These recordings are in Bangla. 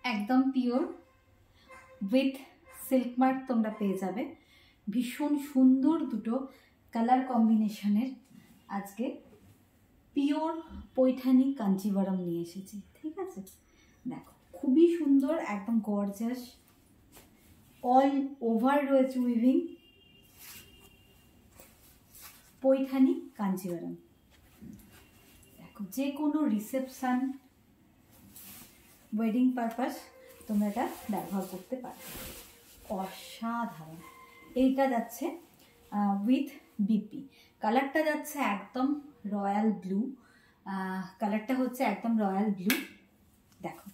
একদম পিওর উইথ সিল্ক মার্ক তোমরা পেয়ে যাবে। ভীষণ সুন্দর দুটো কালার কম্বিনেশনের আজকে পিওর পৈঠানি কাঞ্জিভারাম নিয়ে এসেছি। ঠিক আছে, দেখো খুবই সুন্দর, একদম গর্জাস, অল ওভার রয়েছে উইভিং, পৈঠানি কাঞ্জিভারাম। দেখো যে কোনো রিসেপশন, ওয়েডিং পারপাস তোমরা এটা ব্যবহার করতে পারো। অসাধারণ। এইটা যাচ্ছে উইথ বিপি, কালারটা যাচ্ছে একদম রয়্যাল ব্লু, কালারটা হচ্ছে একদম রয়্যাল ব্লু। দেখো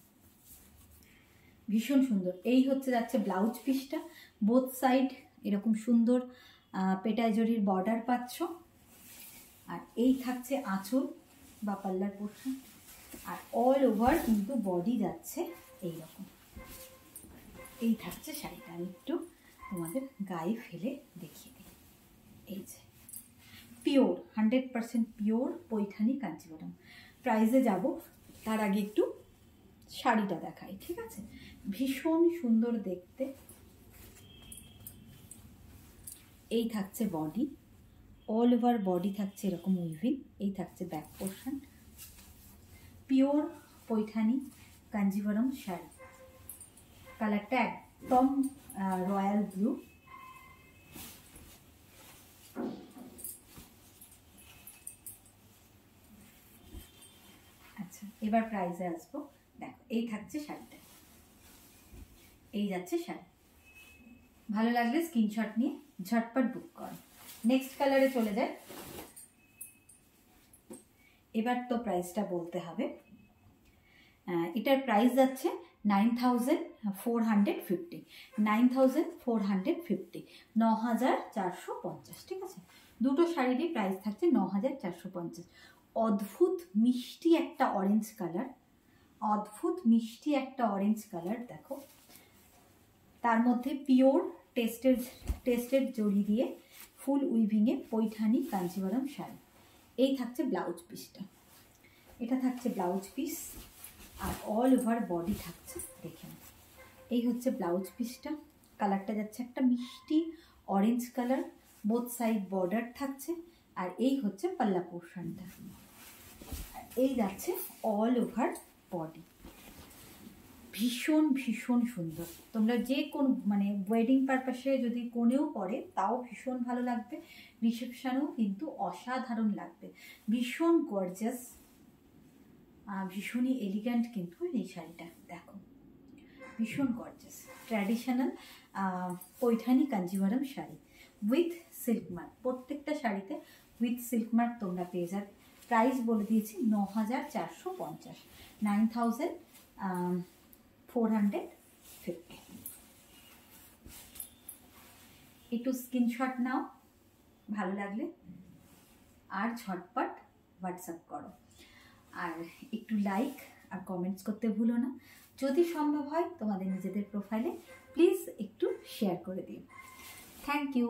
ভীষণ সুন্দর। এই হচ্ছে যাচ্ছে ব্লাউজ পিসটা, বোথ সাইড এরকম সুন্দর পেটাই জরির বর্ডার পাচ্ছ। আর এই থাকছে আঁচল বা পাল্লার পোর্শন, আর অল ওভার কিন্তু বডি যাচ্ছে এইরকম। এই থাকছে শাড়িটা। আমি একটু তোমাদের গায়ে ফেলে দেখিয়ে দিই। এই যে পিওর 100% পিওর পৈঠানি কাঞ্জিভারাম। প্রাইসে যাব তার আগে একটু শাড়িটা দেখাই। ঠিক আছে, ভীষণ সুন্দর দেখতে। এই থাকছে বডি, অল ওভার বডি থাকছে এরকম উইভিং। এই থাকছে back portion, pure Paithani Kanjivaram sari. কালারটা একদম রয়্যাল ব্লু। আচ্ছা, এবার প্রাইসে আসবো। দেখো এই থাকছে শাড়িটা, এই যাচ্ছে শাড়ি। ভালো লাগলে স্ক্রিনশট নিয়ে ঝটপট বুক করো। নেক্সট কালারে চলে যায়। এবার তো প্রাইসটা বলতে হবে। এটার প্রাইস যাচ্ছে 9450, 9450, 9450। ঠিক আছে, দুটো শাড়িরই প্রাইস থাকছে 9450। অদ্ভুত মিষ্টি একটা অরেঞ্জ কালার, অদ্ভুত মিষ্টি একটা অরেঞ্জ কালার। দেখো তার মধ্যে পিওর টেস্টেড জড়ি দিয়ে ফুল উইভিংয়ে পৈঠানি কাঞ্জিভারাম শাড়ি। এই থাকছে ব্লাউজ পিসটা, এটা থাকছে ব্লাউজ পিস, আর অল ওভার বডি থাকছে। দেখেন এই হচ্ছে ব্লাউজ পিসটা। কালারটা যাচ্ছে একটা মিষ্টি orange colour, both side border থাকছে। আর এই হচ্ছে পাল্লা পোর্শনটা, এই যাচ্ছে অল ওভার বডি। ভীষণ ভীষণ সুন্দর। তোমরা যে কোন মানে ওয়েডিং পারপাসে যদি কোনেও পরে তাও ভীষণ ভালো লাগবে, রিসেপশনেও কিন্তু অসাধারণ লাগবে। ভীষণ গর্জাস, ভীষণই এলিগ্যান্ট কিন্তু এই শাড়িটা। দেখো ভীষণ gorgeous traditional Paithani Kanjivaram sari with silk mark. প্রত্যেকটা শাড়িতে উইথ সিল্ক মার্ক তোমরা পেয়ে যাবে। প্রাইস বলে দিয়েছি 9450, 9450। একটু স্ক্রিনশট নাও ভালো লাগলে, আর ঝটপট হোয়াটসঅ্যাপ করো। আর একটু লাইক আর কমেন্টস করতে ভুলো না। যদি সম্ভব হয় তোমাদের নিজেদের প্রোফাইলে প্লিজ একটু শেয়ার করে দিও। Thank you.